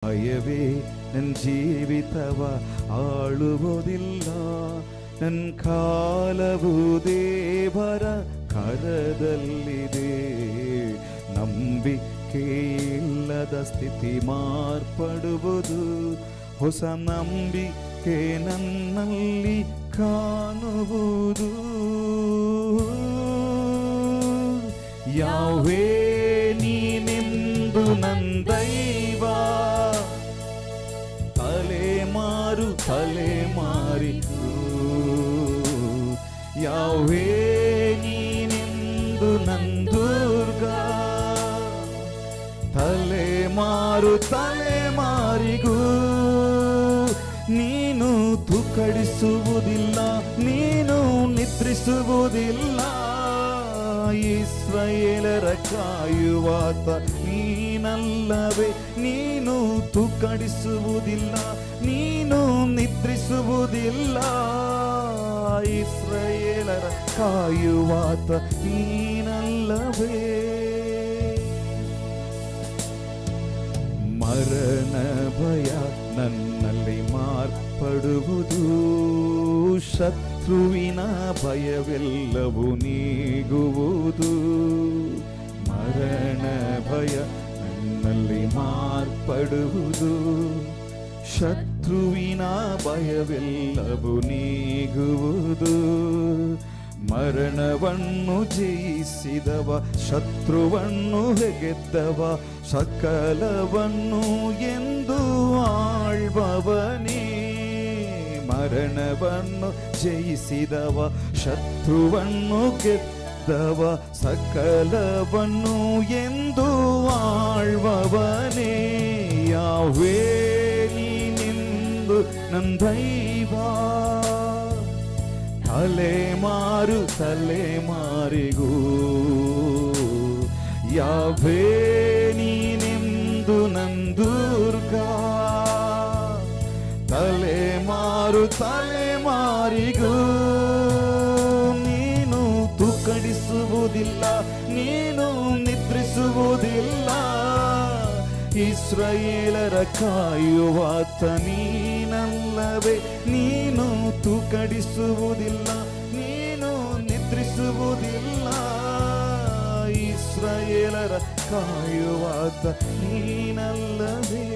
ಭಯವೇ ನನ್ನ ಜೀವಿತವ ಆಳುವುದಿಲ್ಲ. ನನ್ನ ಕಾಲವು ದೇವರ ಕರದಲ್ಲಿದೆ. ನಂಬಿಕೆ ಇಲ್ಲದ ಸ್ಥಿತಿ ಮಾರ್ಪಡುವುದು. ಹೊಸ ನಂಬಿಕೆ ನನ್ನಲ್ಲಿ ಕಾಣುವುದು. ಯಾವೇ ನೀನೆಂದು ನನ್ನ ದೈವ, ತಲೆಮಾರಿಗೂ. ಯಾವೇ ನೀನೆಂದು ನನ್ನ ದುರ್ಗ, ತಲೆಮಾರಿಗೂ. ನೀನು ತೂಕಡಿಸುವುದಿಲ್ಲ, ನೀನು ನಿದ್ರಿಸುವುದಿಲ್ಲ. ಇಸ್ರಾಯೇಲರ ಕಾಯುವಾತ ನೀನಲ್ಲವೇ. ನೀನು ತೂಕಡಿಸುವುದಿಲ್ಲ, ನೀನು ನಿದ್ರಿಸುವುದಿಲ್ಲ. ಇಸ್ರಾಯೇಲರ ಕಾಯುವಾತ ನೀನಲ್ಲವೇ. ಮರಣ ಭಯ ನನ್ನಲ್ಲಿ ಮಾರ್ಪಡುವುದು. ಶತ್ರುವಿನ ಭಯವೆಲ್ಲವೂ ನೀಗುವುದು. ಮರಣ ಭಯ ನನ್ನಲ್ಲಿ ಮಾರ್ಪಡುವುದು. ಶತ್ರುವಿನ ಭಯವೆಲ್ಲವೂ ನೀಗುವುದು. ಮರಣವನ್ನು ಜಯಿಸಿದವ, ಶತ್ರುವನ್ನು ಗೆದ್ದವ, ಸಕಲವನ್ನು ಎಂದು ಆಳ್ಬವನೇ. ಮರಣವನ್ನು ಜಯಿಸಿದವ, ಶತ್ರುವನ್ನು ಗೆದ್ದವ, ಸಕಲವನ್ನು ಎಂದು ಆಳ್ಬವನೇ. ಯಾವೇ ನೀನೆಂದು ನನ್ನ ದೈವ, ತಲೆಮಾರಿಗೂ. ಯಾವೇ ನೀನೆಂದು ನನ್ನ ದುರ್ಗ, ತಲೆಮಾರಿಗೂ. ನೀನು ತೂಕಡಿಸುವುದಿಲ್ಲ, ನೀನು ನಿದ್ರಿಸುವುದಿಲ್ಲ. ಇಸ್ರಾಯೇಲರ ಕಾಯುವಾತ ನೀನಲ್ಲವೇ. ನೀನು ತೂಕಡಿಸುವುದಿಲ್ಲ, ನೀನು ನಿದ್ರಿಸುವುದಿಲ್ಲ. ಇಸ್ರಾಯೇಲರ ಕಾಯುವಾತ ನೀನಲ್ಲವೇ.